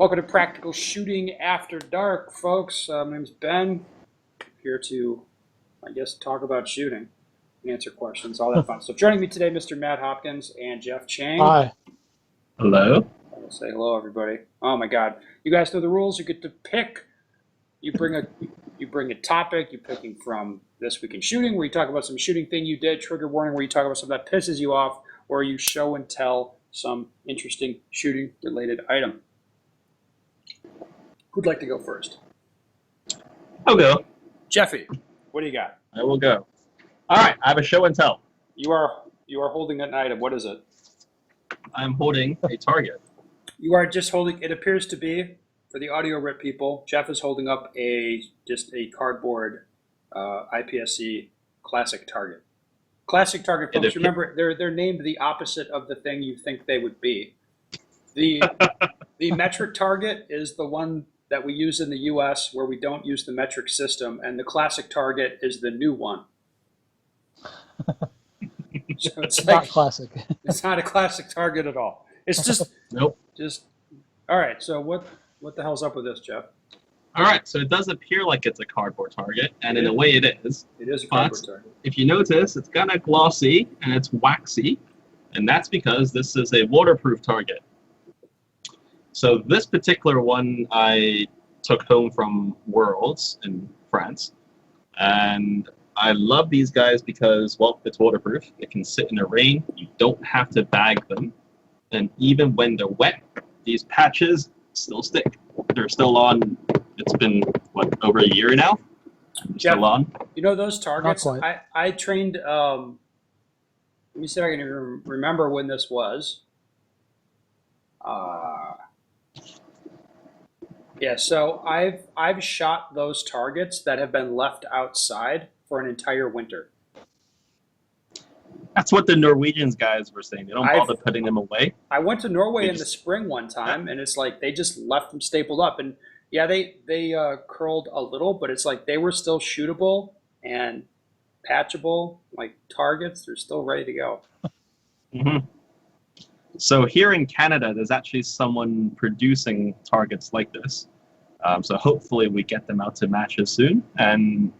Welcome to Practical Shooting After Dark, folks. My name's Ben. Here to, I guess, talk about shooting and answer questions, all that fun stuff. Joining me today, Mr. Matt Hopkins and Jeff Chang. Hi. Hello. I'll say hello, everybody. Oh my God, you guys know the rules. You get to pick. You bring a topic. You're picking from This Week in Shooting, where you talk about some shooting thing you did. Trigger warning, where you talk about something that pisses you off, or you show and tell some interesting shooting-related item. Who'd like to go first? I'll go. Jeffy, what do you got? I will go. All right. I have a show and tell. You are holding an item. What is it? I'm holding a target. You are just holding. It appears to be, for the audio rip people, Jeff is holding up just a cardboard IPSC classic target. Classic target, folks. Remember, they're named the opposite of the thing you think they would be. The metric target is the one that we use in the U.S. where we don't use the metric system, and the classic target is the new one. So it's Not classic. It's not a classic target at all. It's just Nope. All right. So what the hell's up with this, Jeff? All right. So it does appear like it's a cardboard target, and in a way it is. It is a cardboard target. If you notice, it's kind of glossy and it's waxy, and that's because this is a waterproof target. So this particular one I took home from Worlds in France, and I love these guys because, well, it's waterproof. It can sit in the rain. You don't have to bag them. And even when they're wet, these patches still stick. They're still on. It's been, what, over a year now? They're still on. You know those targets? Not quite. I trained, let me see if I can remember when this was. Yeah, so I've shot those targets that have been left outside for an entire winter. That's what the Norwegians guys were saying. They don't bother putting them away. I went to Norway in the spring one time, and it's like they just left them stapled up. And yeah, they curled a little, but it's like they were still shootable and patchable, like targets. They're still ready to go. Mm-hmm. So here in Canada, there's actually someone producing targets like this. So hopefully we get them out to matches soon. And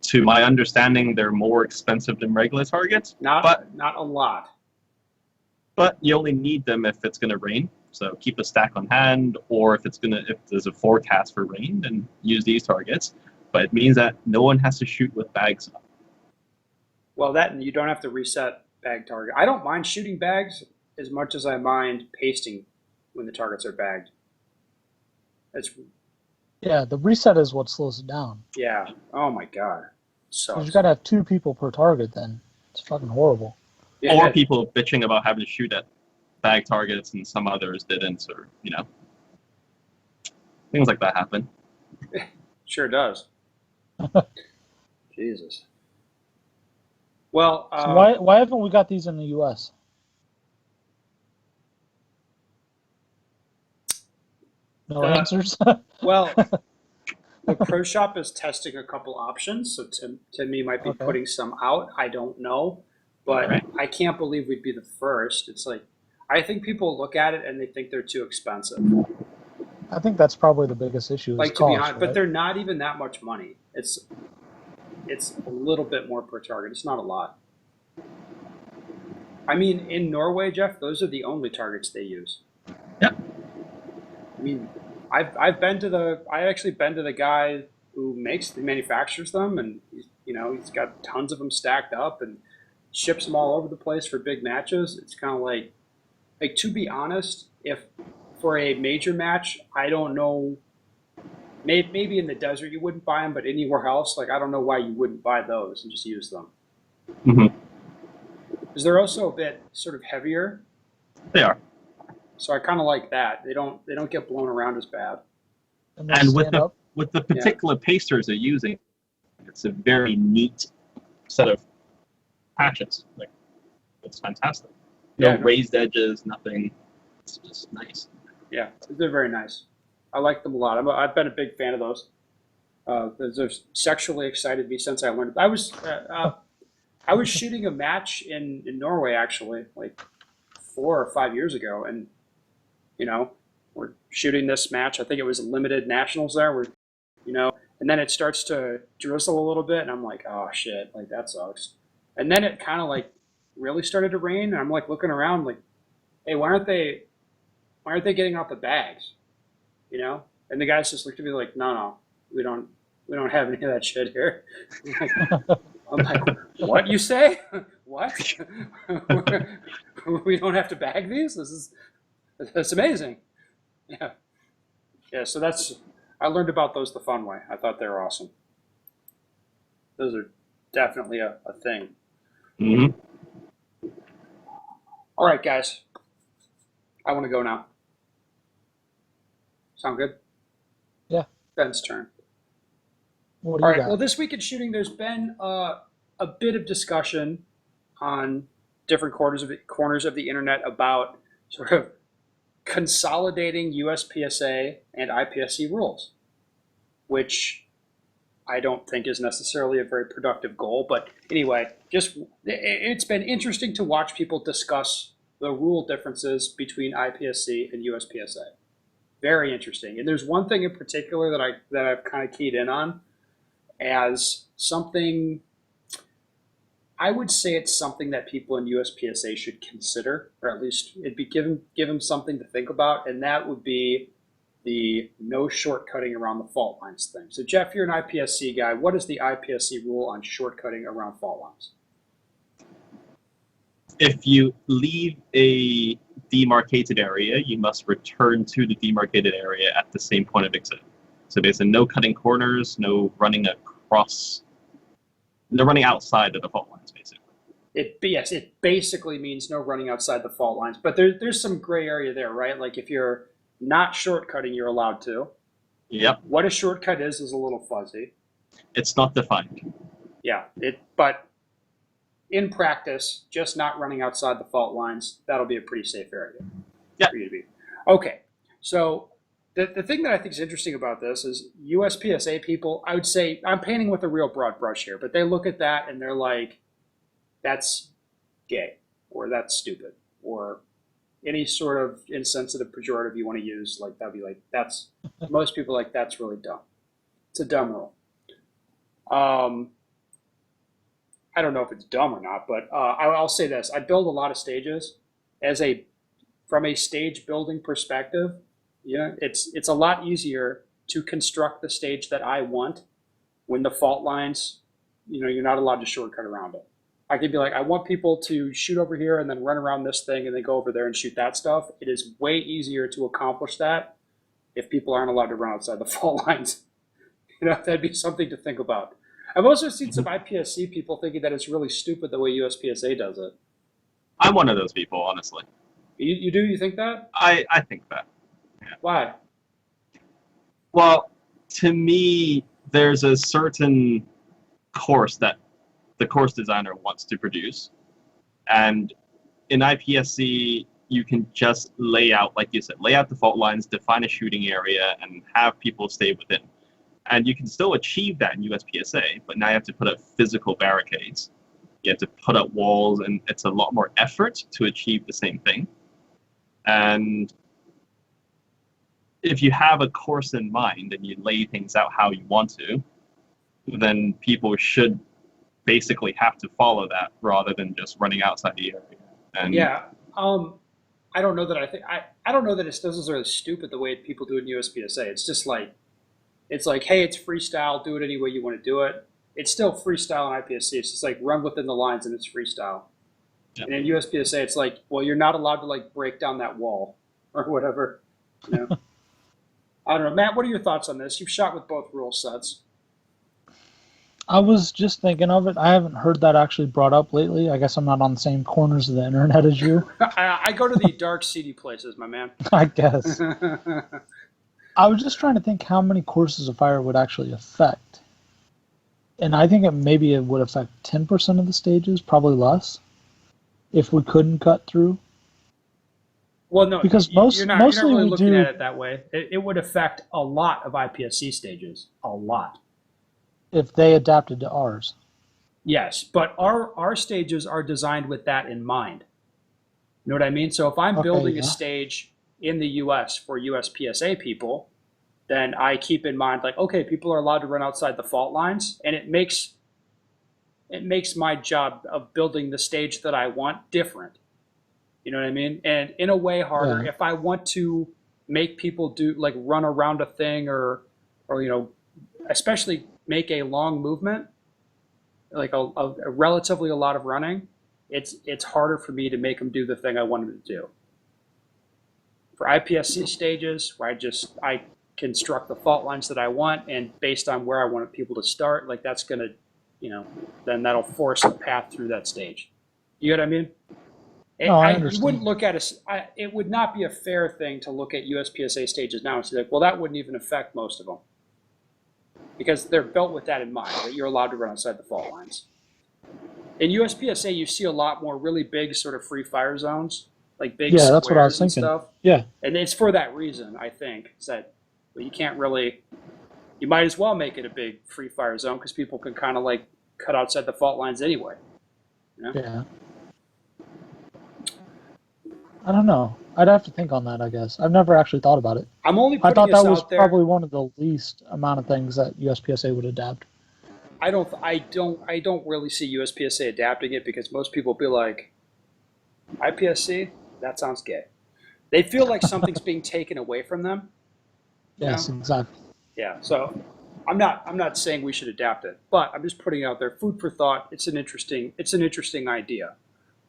to my understanding, they're more expensive than regular targets. Not a lot. But you only need them if it's going to rain. So keep a stack on hand, or if there's a forecast for rain, then use these targets. But it means that no one has to shoot with bags on. Well, that, and you don't have to reset bag target. I don't mind shooting bags as much as I mind pasting when the targets are bagged. Yeah, the reset is what slows it down. Yeah. Oh my God. So You've got to have 2 people per target then. It's fucking horrible. yeah, Or people bitching about having to shoot at bag targets and some others didn't, or, things like that happen. Sure does. Jesus. Well, So why haven't we got these in the U.S.? No answers? well, the Pro Shop is testing a couple options, so Timmy might be putting some out. I don't know, but Right. I can't believe we'd be the first. It's like, I think people look at it and they think they're too expensive. I think that's probably the biggest issue. Like, is to cost, be honest, right? but they're not even that much money. It's a little bit more per target. It's not a lot. I mean, in Norway, Jeff, those are the only targets they use. Yep. I mean, I've actually been to the guy who manufactures them, and he's got tons of them stacked up and ships them all over the place for big matches. It's kind of like to be honest, if for a major match, I don't know, maybe in the desert you wouldn't buy them, but anywhere else, like I don't know why you wouldn't buy those and just use them. Mm-hmm. Because they're also a bit sort of heavier. They are. So I kind of like that. They don't get blown around as bad. And And with stand up. the particular pasters they're using, it's a very neat set of patches. Like, it's fantastic. No raised edges, nothing. It's just nice. Yeah, they're very nice. I like them a lot. I've been a big fan of those. They've sexually excited me since I learned. I was shooting a match in Norway actually, like 4 or 5 years ago, and we're shooting this match. I think it was limited nationals there. And then it starts to drizzle a little bit, and I'm like, oh shit, like that sucks. And then it kind of like really started to rain, and I'm like looking around, like, hey, why aren't they getting out the bags? And the guys just looked at me like, no, we don't have any of that shit here. I'm like, what you say? What? We don't have to bag these? That's amazing. Yeah. Yeah, so I learned about those the fun way. I thought they were awesome. Those are definitely a thing. Mm-hmm. All right, guys. I want to go now. Sound good? Yeah. Ben's turn. What do All you right. got? Well, this week in shooting, there's been a bit of discussion on different corners of the internet about sort of consolidating USPSA and IPSC rules, which I don't think is necessarily a very productive goal. But anyway, it's been interesting to watch people discuss the rule differences between IPSC and USPSA. Very interesting. And there's one thing in particular that I've kind of keyed in on as something. I would say it's something that people in USPSA should consider, or at least it'd be give them something to think about, and that would be the no shortcutting around the fault lines thing. So Jeff, you're an IPSC guy. What is the IPSC rule on shortcutting around fault lines? If you leave a demarcated area, you must return to the demarcated area at the same point of exit. So there's no cutting corners, no running across. They're running outside of the fault lines, basically. It basically means no running outside the fault lines, but there's some gray area there, right? Like if you're not shortcutting, you're allowed to. Yep. What a shortcut is a little fuzzy. It's not defined. Yeah, but in practice, just not running outside the fault lines, that'll be a pretty safe area for you to be. Okay, so the thing that I think is interesting about this is USPSA people, I would say, I'm painting with a real broad brush here, but they look at that and they're like, that's gay, or that's stupid, or any sort of insensitive pejorative you want to use, like that'd be like, most people are like, that's really dumb. It's a dumb rule. I don't know if it's dumb or not, but I'll say this. I build a lot of stages from a stage building perspective. It's a lot easier to construct the stage that I want when the fault lines, you're not allowed to shortcut around it. I could be like, I want people to shoot over here and then run around this thing and then go over there and shoot that stuff. It is way easier to accomplish that if people aren't allowed to run outside the fault lines. That'd be something to think about. I've also seen some IPSC people thinking that it's really stupid the way USPSA does it. I'm one of those people, honestly. You do? You think that? I think that. Yeah. Why? Well, to me, there's a certain course that the course designer wants to produce. And in IPSC, you can just lay out, like you said, lay out the fault lines, define a shooting area, and have people stay within. And you can still achieve that in USPSA, but now you have to put up physical barricades. You have to put up walls, and it's a lot more effort to achieve the same thing. And if you have a course in mind and you lay things out how you want to, then people should basically have to follow that rather than just running outside the area. And yeah, I don't know that I don't know that it's necessarily stupid the way people do it in USPSA. It's just like, hey, it's freestyle. Do it any way you want to do it. It's still freestyle in IPSC. It's just like run within the lines and it's freestyle. Yep. And in USPSA, it's like, well, you're not allowed to like break down that wall or whatever. I don't know, Matt. What are your thoughts on this? You've shot with both rule sets. I was just thinking of it. I haven't heard that actually brought up lately. I guess I'm not on the same corners of the internet as you. I go to the dark, seedy places, my man. I guess. I was just trying to think how many courses of fire would actually affect. And I think it would affect 10% of the stages, probably less, if we couldn't cut through. Well, no, because you're not really we looking do, at it that way. It would affect a lot of IPSC stages, a lot. If they adapted to ours. Yes, but our stages are designed with that in mind. You know what I mean? So if I'm building a stage in the U.S. for USPSA people, then I keep in mind like, okay, people are allowed to run outside the fault lines, and it makes my job of building the stage that I want different. You know what I mean? And in a way harder. Yeah. If I want to make people do like run around a thing or especially make a long movement, like a relatively a lot of running, it's harder for me to make them do the thing I want them to do. For IPSC stages, where I construct the fault lines that I want, and based on where I want people to start, like that's gonna, then that'll force a path through that stage. You know what I mean? No, I You understand. wouldn't look at it would not be a fair thing to look at USPSA stages now and say like, well, that wouldn't even affect most of them, because they're built with that in mind, that you're allowed to run outside the fault lines. In USPSA, you see a lot more really big sort of free fire zones, like big Yeah, that's what I was squares and thinking. stuff. Yeah. And it's for that reason, I think, is that you can't really, you might as well make it a big free fire zone because people can kind of like cut outside the fault lines anyway. Yeah. I don't know. I'd have to think on that, I guess. I've never actually thought about it. I'm only I putting thought this that was out there. probably one of the least amount of things that USPSA would adapt. I don't really see USPSA adapting it because most people be like, IPSC, that sounds gay. They feel like something's being taken away from them. Yes, exactly. Yeah, so I'm not saying we should adapt it, but I'm just putting it out there, food for thought. It's an interesting idea.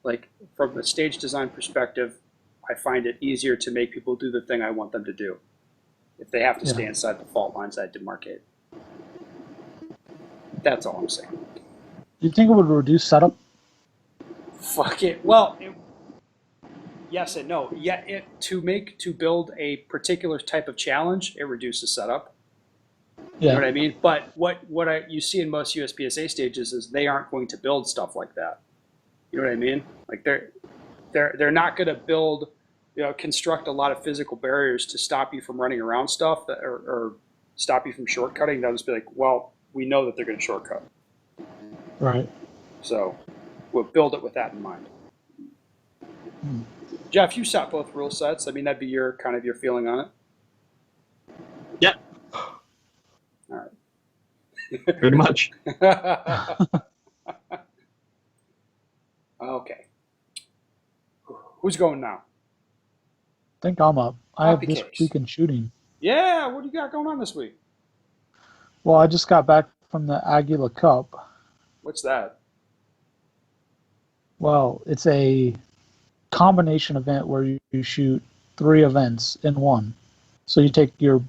Like from a stage design perspective, I find it easier to make people do the thing I want them to do if they have to stay inside the fault lines I demarcate. That's all I'm saying. Do you think it would reduce setup? Fuck it. Well, yes and no. Yeah, to build a particular type of challenge, it reduces setup. You know what I mean? But what you see in most USPSA stages is they aren't going to build stuff like that. You know what I mean? Like they're not going to build, construct a lot of physical barriers to stop you from running around stuff or stop you from shortcutting. They'll just be like, well, we know that they're going to shortcut. Right. So we'll build it with that in mind. Jeff, you shot both rule sets. I mean, that'd be your feeling on it. Yeah. All right. Pretty much. Okay. Who's going now? I think I'm up. I have Poppy this cakes. week in shooting. Yeah, what do you got going on this week? Well, I just got back from the Aguila Cup. What's that? Well, it's a combination event where you shoot 3 events in one. So you take your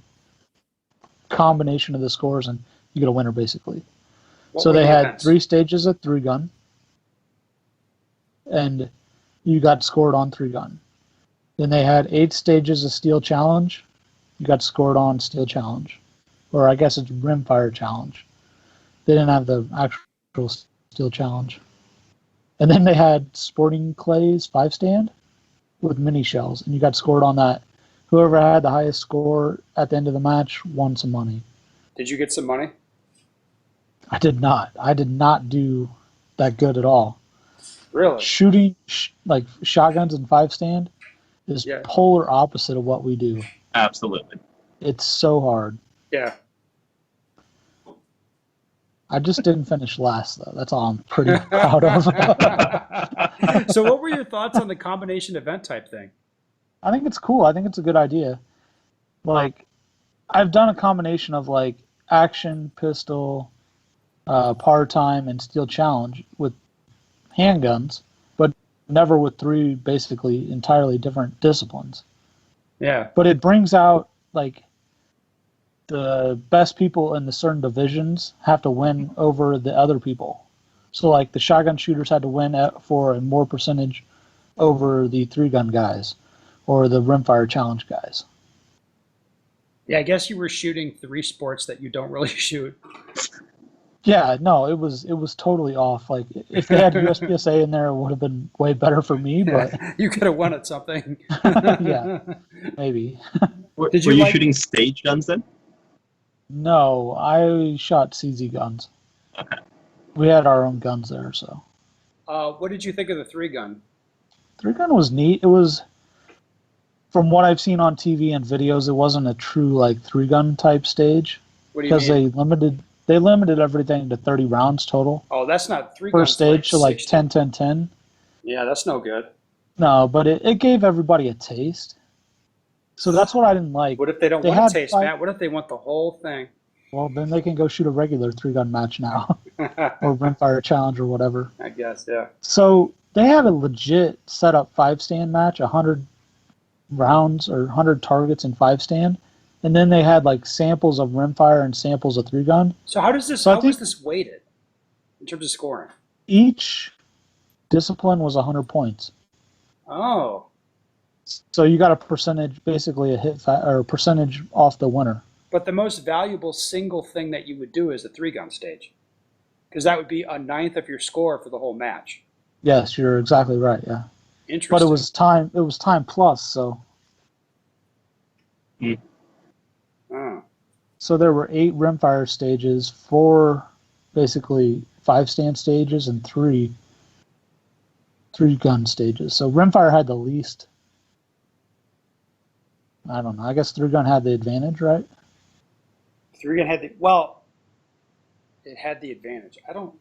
combination of the scores and you get a winner, basically. So they had 3 stages of 3-gun, and you got scored on 3-gun. Then they had 8 stages of steel challenge. You got scored on steel challenge, or I guess it's rimfire challenge. They didn't have the actual steel challenge. And then they had sporting clays 5-stand with mini shells, and you got scored on that. Whoever had the highest score at the end of the match won some money. Did you get some money? I did not. I did not do that good at all. Really? Shooting like shotguns and 5-stand is polar opposite of what we do. Absolutely. It's so hard. Yeah. I just didn't finish last, though. That's all I'm pretty proud of. So what were your thoughts on the combination event type thing? I think it's cool. I think it's a good idea. Like, I've done a combination of, like, action, pistol, par time, and steel challenge with handguns, but never with 3 basically entirely different disciplines. Yeah. But it brings out, like, the best people in the certain divisions have to win over the other people. So, like, the shotgun shooters had to win for a more percentage over the 3-gun guys or the rimfire challenge guys. Yeah, I guess you were shooting 3 sports that you don't really shoot. Yeah, no, it was totally off. Like, if they had USPSA in there, it would have been way better for me, but you could have won at something. yeah, maybe. Were Did you you like- shooting stage guns then? No, I shot CZ guns. Okay. We had our own guns there, so. What did you think of the 3-gun? 3-gun was neat. from what I've seen on TV and videos, it wasn't a true like 3-gun type stage What do you because mean? they limited everything to 30 rounds total Oh, that's not three per guns. stage, so like 60. 10, 10, 10. Yeah, that's no good. No, but it gave everybody a taste. So that's what I didn't like. What if they don't They want had to taste, five- Matt? What if they want the whole thing? Well, then they can go shoot a regular 3-gun match now, or Rimfire Challenge or whatever. I guess, yeah. So they had a legit setup 5-stand match, 100 rounds or 100 targets in 5-stand, and then they had like samples of Rimfire and samples of 3-gun. So how does this? So I How think- was this weighted in terms of scoring? Each discipline was 100 points. Oh, So you got a percentage, basically or a percentage off the winner. but the most valuable single thing that you would do is the 3-gun stage, because that would be a ninth of your score for the whole match. Yes, you're exactly right. Yeah, Interesting. but it was time. It was time plus. So Oh. so there were 8 Rimfire stages, 4 basically 5-stand stages, and 3 gun stages. So Rimfire had the least. I don't know. I guess 3-gun had the advantage, right? 3-gun had the it had the advantage. I don't.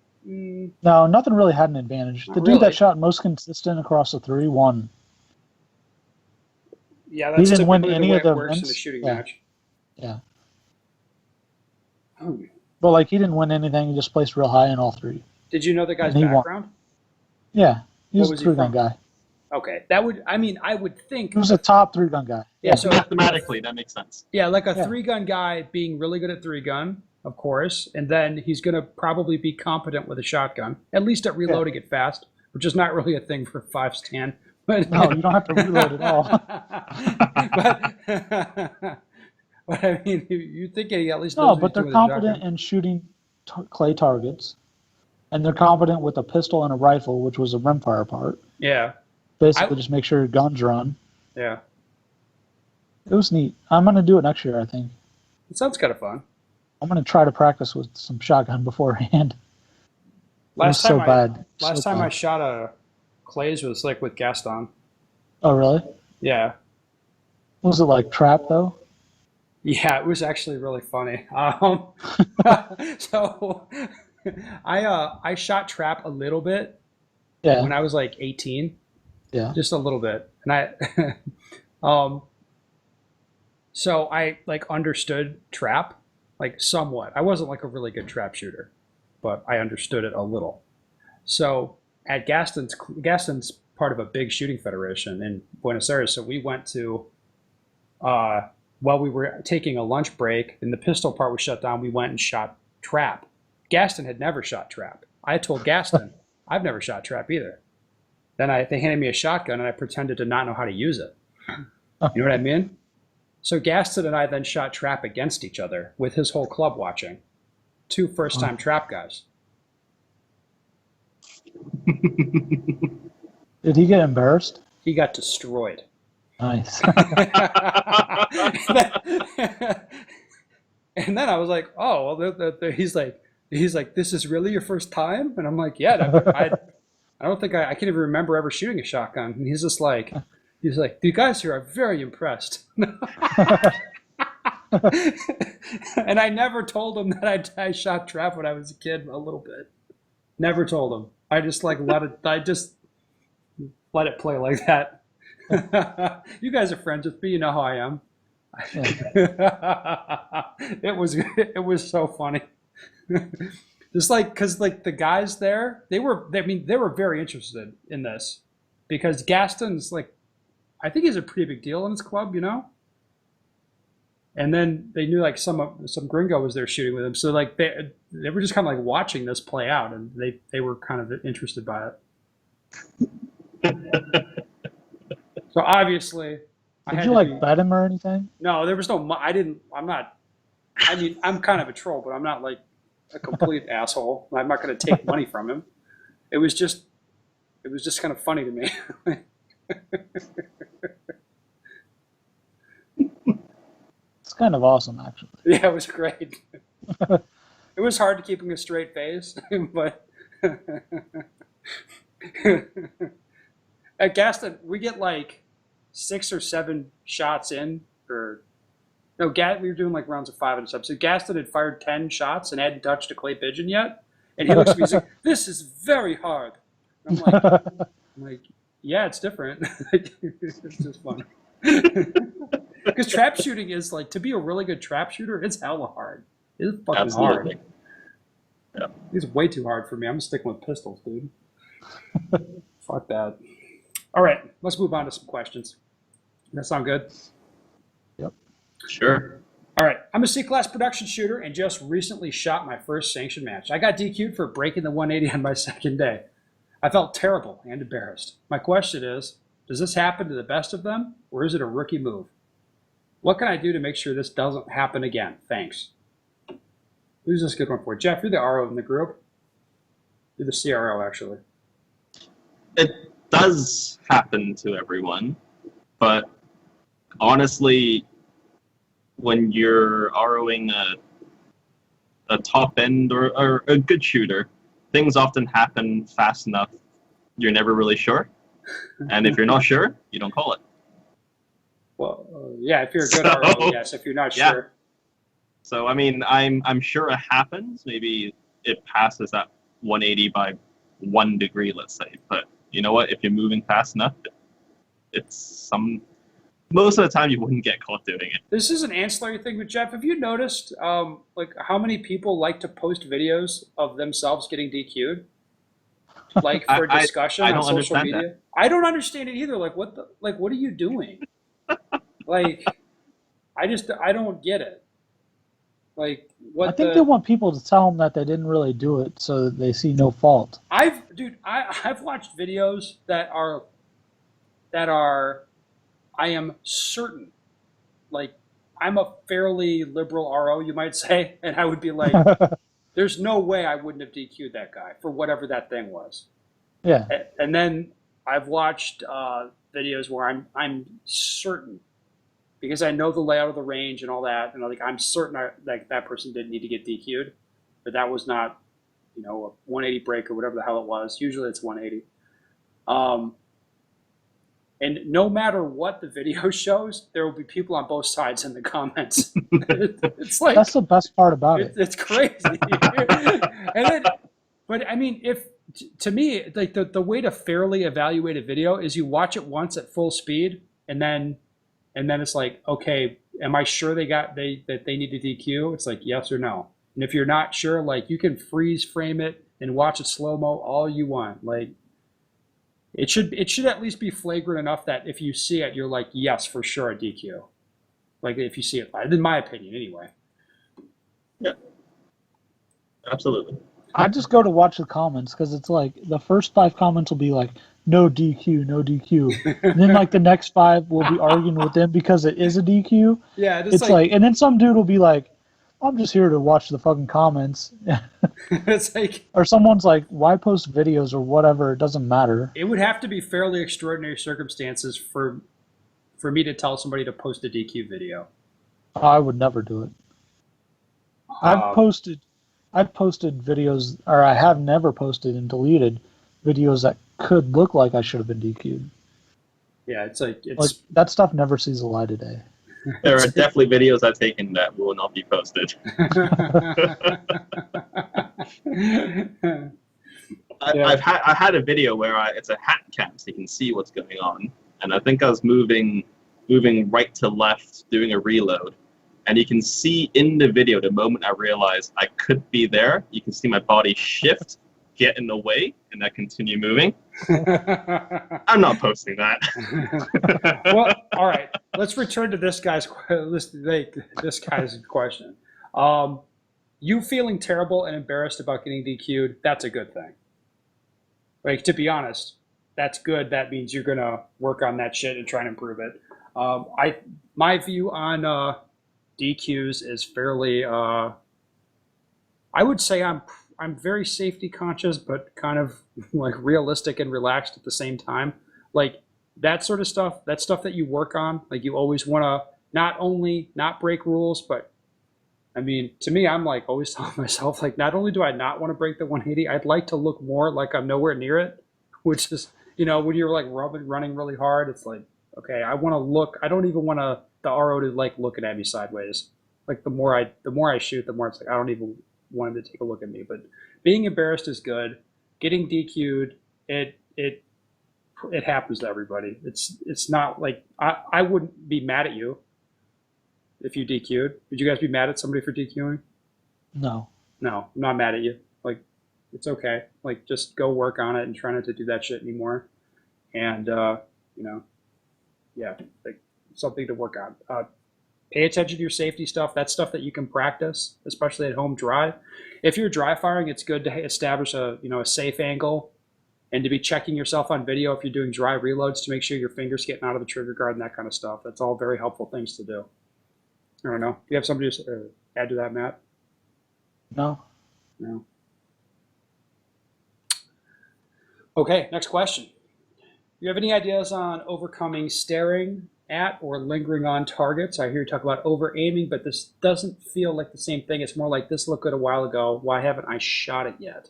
No, nothing really had an advantage. Not The dude really. that shot most consistent across the 3 won. Yeah, He that's didn't win typically any the way of the it works in a events. shooting Yeah. match. Yeah. Oh. But like he didn't win anything. He just placed real high in all 3. Did you know the guy's And he won. background? Yeah, he was What a was he 3-gun from? guy. Okay, that would. I mean, I would think. He was a top 3-gun guy. Yeah, so Mathematically, that makes sense. yeah, like a Yeah. 3-gun guy being really good at 3-gun, of course, and then he's going to probably be competent with a shotgun, at least at reloading it fast, which is not really a thing for 5-stand. But No, you don't have to reload at all. but I mean, you think he at least No, knows what but he's they're doing with a competent shotgun. in shooting clay targets, and they're competent with a pistol and a rifle, which was a rimfire part. Yeah, Basically, just make sure your guns run. yeah. It was neat. I'm gonna do it next year. I think It sounds kind of fun. I'm gonna try to practice with some shotgun beforehand. Last it was time so bad. Last So time I bad. shot a clays was like with Gaston. Oh really? Yeah. Was it like trap though? Yeah, it was actually really funny. So I shot trap a little bit Yeah. when I was like 18, Yeah. just a little bit, and I so I like understood trap like somewhat. I wasn't like a really good trap shooter, but I understood it a little. So at Gaston's part of a big shooting federation in Buenos Aires, so we went to while we were taking a lunch break and the pistol part was shut down, we went and shot trap. Gaston had never shot trap. I told Gaston, I've never shot trap either. Then they handed me a shotgun and I pretended to not know how to use it. You know what I mean? So Gaston and I then shot trap against each other with his whole club watching. 2 first-time trap guys. Did he get embarrassed? He got destroyed. Nice. And then I was like, oh, well, he's like, this is really your first time? And I'm like, yeah, I don't think I can't even remember ever shooting a shotgun. And he's like, the guys here are very impressed. And I never told him that I shot trap when I was a kid a little bit. Never told him. I just like let it play like that. You guys are friends with me, you know how I am. It was so funny. Just like, because like the guys there, they were very interested in this because Gaston's like, I think he's a pretty big deal in his club, you know. And then they knew like some gringo was there shooting with him, so like they were just kind of like watching this play out, and they were kind of interested by it. So obviously, Did you like bet him or anything? No, there was no. I'm not. I mean, I'm kind of a troll, but I'm not like a complete asshole. I'm not going to take money from him. It was just kind of funny to me. It's kind of awesome, actually. Yeah, it was great. It was hard to keeping a straight face, but at Gaston, we get like 6 or 7 shots in, or no, we were doing like rounds of 5 and stuff. So Gaston had fired 10 shots and hadn't touched a clay pigeon yet, and he looks at me and he's like, "This is very hard." I'm like, yeah, it's different. It's just fun. Because trap shooting is like, to be a really good trap shooter, it's hella hard. It's fucking Absolutely. hard. Yeah. It's way too hard for me. I'm sticking with pistols, dude. Fuck that. All right, let's move on to some questions. That sound good? Sure. All right, I'm a C-class production shooter and just recently shot my first sanctioned match. I got DQ'd for breaking the 180 on my second day. I felt terrible and embarrassed. My question is, does this happen to the best of them, or is it a rookie move? What can I do to make sure this doesn't happen again? Thanks. Who's this good one for? Jeff, you're the RO in the group. You're the CRO, actually. It does happen to everyone, but honestly, when you're ROing a top end or a good shooter, things often happen fast enough. You're never really sure, and if you're not sure, you don't call it. Well, yeah, if you're a good So, RO, yes. If you're not yeah. sure, So I mean, I'm sure it happens. Maybe it passes that 180 by 1 degree, let's say. But you know what? If you're moving fast enough, most of the time you wouldn't get caught doing it. this is an ancillary thing with Jeff. Have you noticed, like, how many people like to post videos of themselves getting DQ'd, like for discussion I on don't social understand media? I don't understand it either. Like, what are you doing? Like, I don't get it. Like, what? I think they want people to tell them that they didn't really do it, so that they see no fault. I've watched videos that are I am certain, like, I'm a fairly liberal RO, you might say, and I would be like, there's no way I wouldn't have DQ'd that guy for whatever that thing was. Yeah. And then I've watched videos where I'm certain, because I know the layout of the range and all that, and I'm certain that person didn't need to get DQ'd, but that was not, a 180 break or whatever the hell it was. Usually it's 180. And no matter what the video shows, there will be people on both sides in the comments. It's like, That's the best part about it. it's crazy. But I mean, to me, like the way to fairly evaluate a video is you watch it once at full speed, and then it's like, okay, am I sure that they need to DQ? It's like yes or no. And if you're not sure, like, you can freeze frame it and watch it slow mo all you want. Like, it should at least be flagrant enough that if you see it, you're like, yes, for sure, a DQ. Like, if you see it, in my opinion, anyway. Yeah, absolutely. I just go to watch the comments because it's like the first 5 comments will be like, no DQ, no DQ. And then like the next 5 will be arguing with them because it is a DQ. Yeah, It's like, and then some dude will be like, I'm just here to watch the fucking comments. it's like, Or someone's like, why post videos or whatever? It doesn't matter. it would have to be fairly extraordinary circumstances for me to tell somebody to post a DQ video. I would never do it. I've posted videos, or I have never posted and deleted videos that could look like I should have been DQ'd. Yeah, it's like Like that stuff never sees the light of day. There are definitely videos I've taken that will not be posted. I had a video where it's a hat cam, so you can see what's going on, and I think I was moving right to left, doing a reload, and you can see in the video the moment I realized I could be there, you can see my body shift, get in the way, and I continue moving. I'm not posting that. Well, all right. Let's return to this guy's question. You feeling terrible and embarrassed about getting DQ'd, that's a good thing. Like, to be honest, that's good. That means you're going to work on that shit and try and improve it. My view on DQs is fairly, I would say I'm very safety conscious, but kind of like realistic and relaxed at the same time. Like, that sort of stuff, that stuff that you work on, like, you always want to not only not break rules, but I mean, to me, I'm like always telling myself, like, not only do I not want to break the 180, I'd like to look more like I'm nowhere near it, which is, when you're like running really hard, it's like, Okay, I want to look. I don't even want the RO to like looking at me sideways. Like the more I shoot, the more it's like I don't even want him to take a look at me. But being embarrassed is good. Getting DQ'd, it happens to everybody. It's not like I wouldn't be mad at you if you DQ'd. Would you guys be mad at somebody for DQing? No. No, I'm not mad at you. Like, it's okay. Like, just go work on it and try not to do that shit anymore. And you know, yeah, like something to work on. Pay attention to your safety stuff. That's stuff that you can practice, especially at home dry. If you're dry firing, it's good to establish a safe angle and to be checking yourself on video if you're doing dry reloads to make sure your fingers getting out of the trigger guard and that kind of stuff. That's all very helpful things to do. I don't know. Do you have somebody to add to that, Matt? No. No. Okay, next question. Do you have any ideas on overcoming staring at or lingering on targets? I hear you talk about over aiming, but this doesn't feel like the same thing. It's more like this looked good a while ago. Why haven't I shot it yet?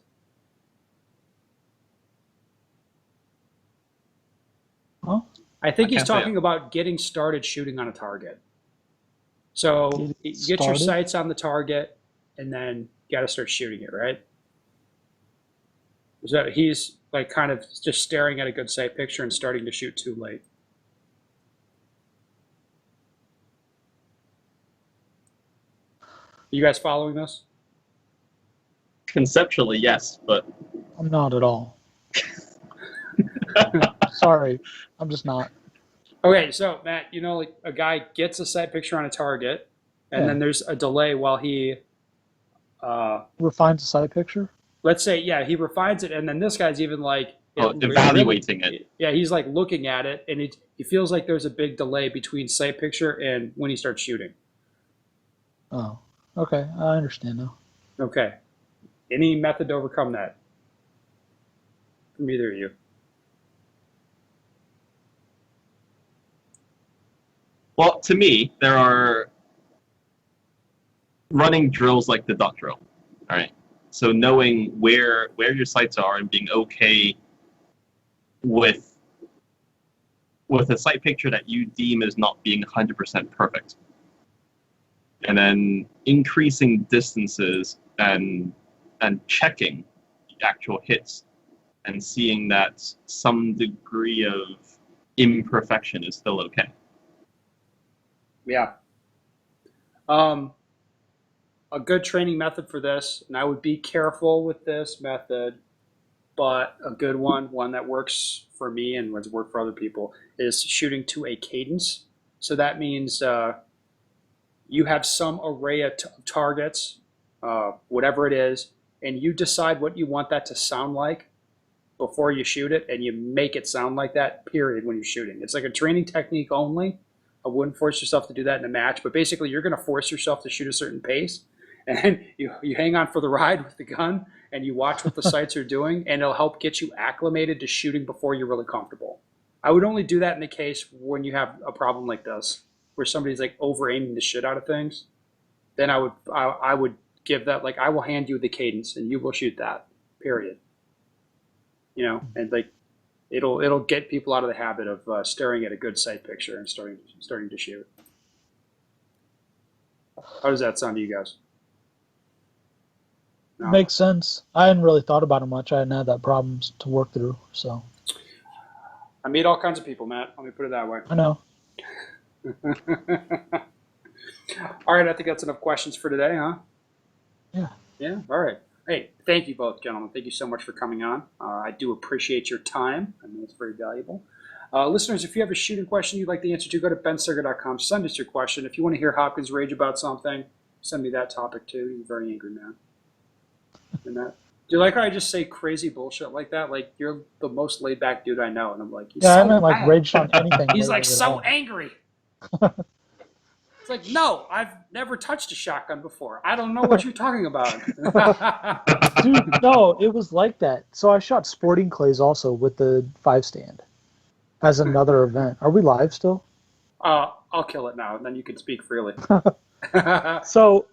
Well, I think he's can't say talking about getting started shooting on a target. So get your started? sights on the target and then you got to start shooting it, right? Is that he's like kind of just staring at a good sight picture and starting to shoot too late? You guys following this? Conceptually, yes, but I'm not at all. Sorry, I'm just not. Okay, so Matt, like a guy gets a sight picture on a target, and Yeah. then there's a delay while he, Refines the sight picture. let's say, yeah, he refines it, and then this guy's even like evaluating it. Yeah, he's like looking at it, and he feels like there's a big delay between sight picture and when he starts shooting. Oh, okay. I understand now. Okay, any method to overcome that from either of you? Well, to me, there are running drills like the duck drill. All right. So knowing where your sights are and being okay with a sight picture that you deem as not being 100% perfect, and then increasing distances and checking the actual hits and seeing that some degree of imperfection is still okay. Yeah. A good training method for this, and I would be careful with this method, but a good one that works for me and has worked for other people, is shooting to a cadence. So that means you have some array of targets, whatever it is, and you decide what you want that to sound like before you shoot it, and you make it sound like that, period, when you're shooting. It's like a training technique only. I wouldn't force yourself to do that in a match, but basically you're going to force yourself to shoot a certain pace, and you hang on for the ride with the gun, and you watch what the sights are doing, and it'll help get you acclimated to shooting before you're really comfortable. I would only do that in the case when you have a problem like this, where somebody's like over aiming the shit out of things. Then I would give that, like, I will hand you the cadence and you will shoot that, period. And like it'll get people out of the habit of staring at a good sight picture and starting to shoot. How does that sound to you guys? No. Makes sense. I hadn't really thought about it much. I hadn't had that problem to work through, so. I meet all kinds of people, Matt. Let me put it that way. I know. All right, I think that's enough questions for today, huh? Yeah. Yeah, all right. Hey, thank you both, gentlemen. Thank you so much for coming on. I do appreciate your time. I know it's very valuable. Listeners, if you have a shooting question you'd like the answer to, go to bensurger.com. Send us your question. If you want to hear Hopkins rage about something, send me that topic too. He's a very angry man. And that. Do you like how I just say crazy bullshit like that? Like, you're the most laid back dude I know. And I'm like, I haven't raged on anything. He's like lately at so all. angry. It's like, no, I've never touched a shotgun before. I don't know what you're talking about. Dude, no, it was like that. So I shot sporting clays also with the 5-stand as another event. Are we live still? I'll kill it now, and then you can speak freely. So